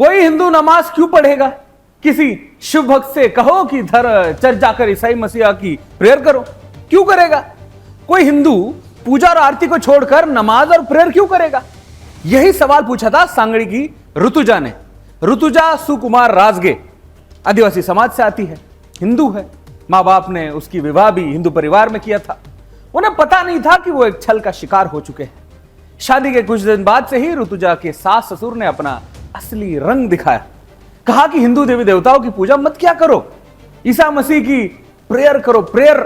कोई हिंदू नमाज क्यों पढ़ेगा? किसी शुभ भक्त से कहो कि चर्च जाकर ईसाई मसीहा की प्रेयर करो, क्यों करेगा? कोई हिंदू पूजा और आरती को छोड़कर नमाज और प्रेयर क्यों करेगा? यही सवाल पूछा था सांगड़ी की ऋतुजा ने। ऋतुजा सुकुमार राजगे आदिवासी समाज से आती है, हिंदू है। मां बाप ने उसकी विवाह भी हिंदू परिवार में किया था। उन्हें पता नहीं था कि वो एक छल का शिकार हो चुके हैं। शादी के कुछ दिन बाद से ही ऋतुजा के सास ससुर ने अपना असली रंग दिखाया। कहा कि हिंदू देवी देवताओं की पूजा मत क्या करो, ईसा मसीह की प्रेयर करो, प्रेयर।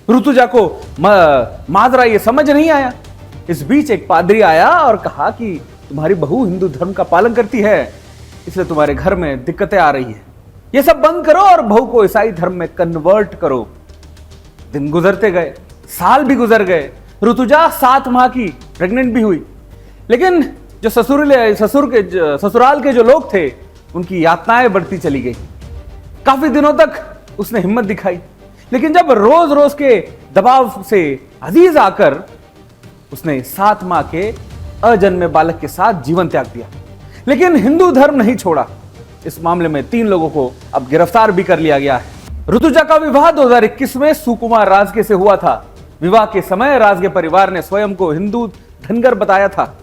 ऋतुजा को माजरा ये समझ नहीं आया। इस बीच एक पादरी आया और कहा कि तुम्हारी बहू हिंदू धर्म का पालन करती है, इसलिए तुम्हारे घर में दिक्कतें आ रही है। ये सब बंद करो और बहू को ईसाई धर्म में कन्वर्ट करो। दिन गुजरते गए, साल भी गुजर गए। ऋतुजा 7 माह की प्रेग्नेंट भी हुई। लेकिन जो ससुराल के जो लोग थे, उनकी यातनाएं बढ़ती चली गई। काफी दिनों तक उसने हिम्मत दिखाई, लेकिन जब रोज रोज के दबाव से अजीज आकर उसने 7 माह के अजन्मे बालक के साथ जीवन त्याग दिया। लेकिन हिंदू धर्म नहीं छोड़ा। इस मामले में 3 लोगों को अब गिरफ्तार भी कर लिया गया है। ऋतुजा का विवाह 2021 में सुकुमार राजगे से हुआ था। विवाह के समय राजगे परिवार ने स्वयं को हिंदू धनगर बताया था,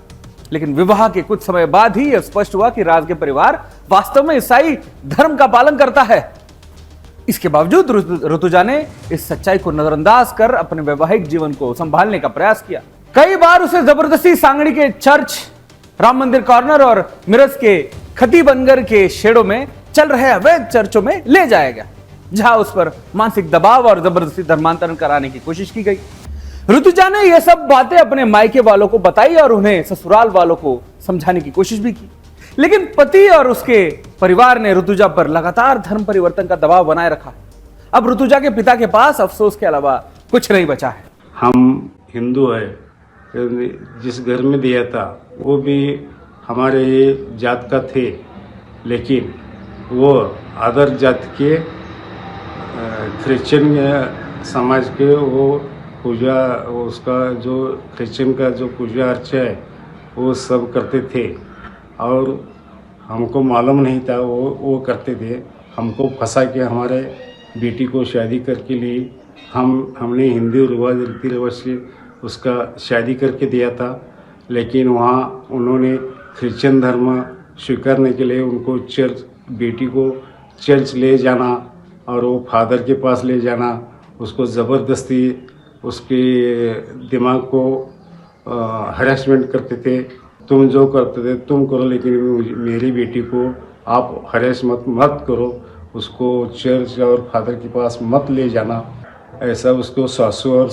लेकिन विवाह के कुछ समय बाद ही यह स्पष्ट हुआ कि राजगे परिवार वास्तव में ईसाई धर्म का पालन करता है। इसके बावजूद ऋतुजा ने इस सच्चाई को नजरअंदाज कर अपने वैवाहिक जीवन को संभालने का प्रयास किया। कई बार उसे जबरदस्ती सांगड़ी के चर्च, राम मंदिर कॉर्नर और मिरज के खतीबनगर के शेडों में चल रहे अवैध चर्चों में ले जाया गया, जहां उस पर मानसिक दबाव और जबरदस्ती धर्मांतरण कराने की कोशिश की गई। ऋतुजा ने यह सब बातें अपने मायके वालों को बताई और उन्हें ससुराल वालों को समझाने की कोशिश भी की, लेकिन पति और उसके परिवार ने ऋतुजा पर लगातार धर्म परिवर्तन का दबाव बनाए रखा। अब ऋतुजा के पिता के पास अफसोस के अलावा कुछ नहीं बचा है। हम हिंदू है, जिस घर में दिया था वो भी हमारे जात का थे, लेकिन वो अदर जात के क्रिश्चियन समाज के वो पूजा, उसका जो क्रिश्चियन का जो पूजा अर्चा है वो सब करते थे और हमको मालूम नहीं था वो करते थे। हमको फंसा के हमारे बेटी को शादी करके लिए हमने हिंदू रिवाज रीति रिवाज से उसका शादी करके दिया था, लेकिन वहाँ उन्होंने क्रिश्चियन धर्म स्वीकारने के लिए उनको चर्च, बेटी को चर्च ले जाना और वो फादर के पास ले जाना, उसको ज़बरदस्ती उसके दिमाग को हरेसमेंट करते थे। तुम जो करते थे तुम करो, लेकिन मेरी बेटी को आप हरेस मत करो, उसको चर्च और फादर के पास मत ले जाना, ऐसा उसको सासू और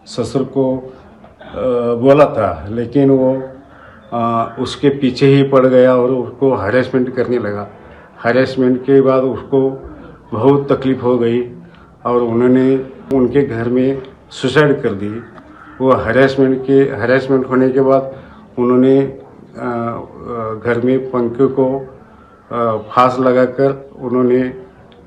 ससुर को बोला था। लेकिन वो उसके पीछे ही पड़ गया और उसको हरेसमेंट करने लगा। हरेसमेंट के बाद उसको बहुत तकलीफ़ हो गई और उन्होंने उनके घर में सुसाइड कर दी। वो हरेसमेंट होने के बाद उन्होंने घर में पंखे को फांस लगाकर उन्होंने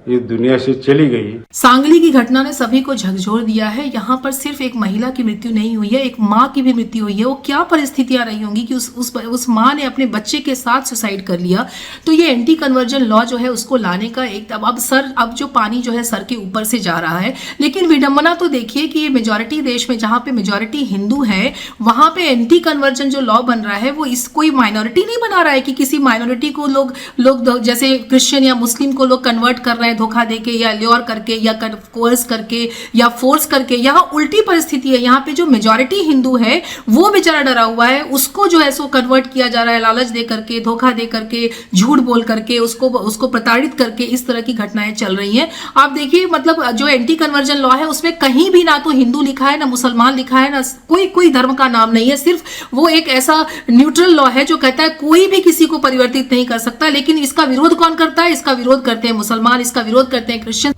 ये दुनिया से चली गई। सांगली की घटना ने सभी को झकझोर दिया है। यहाँ पर सिर्फ एक महिला की मृत्यु नहीं हुई है, एक माँ की भी मृत्यु हुई है। वो क्या परिस्थितियां रही होंगी कि उस माँ ने अपने बच्चे के साथ सुसाइड कर लिया। तो ये एंटी कन्वर्जन लॉ जो है उसको लाने का एक अब जो पानी जो है सर के ऊपर से जा रहा है। लेकिन विडंबना तो देखिए कि ये मेजोरिटी देश में, जहाँ पे मेजोरिटी हिंदू है, वहां पे एंटी कन्वर्जन जो लॉ बन रहा है वो कोई माइनॉरिटी नहीं बना रहा है कि किसी माइनॉरिटी को लोग जैसे क्रिश्चियन या मुस्लिम को लोग कन्वर्ट कर रहे हैं धोखा देके या ल्योर करके या कोर्स करके या फोर्स करके। यहाँ उल्टी परिस्थिति है। यहाँ पे जो मेजॉरिटी हिंदू है वो बेचारा डरा हुआ है, उसको जो है सो कन्वर्ट किया जा रहा है लालच दे करके, धोखा दे करके, झूठ बोल करके, उसको प्रताड़ित करके। इस तरह की घटनाएं चल रही हैं। आप देखिए, मतलब जो एंटी कन्वर्जन लॉ है उसमें कहीं भी ना तो हिंदू लिखा है, ना मुसलमान लिखा है, ना कोई धर्म का नाम नहीं है। सिर्फ वो एक ऐसा न्यूट्रल लॉ है जो कहता है कोई भी किसी को परिवर्तित नहीं कर सकता। लेकिन इसका विरोध कौन करता है? इसका विरोध करते हैं मुसलमान, इसका विरोध करते हैं क्रिश्चियन।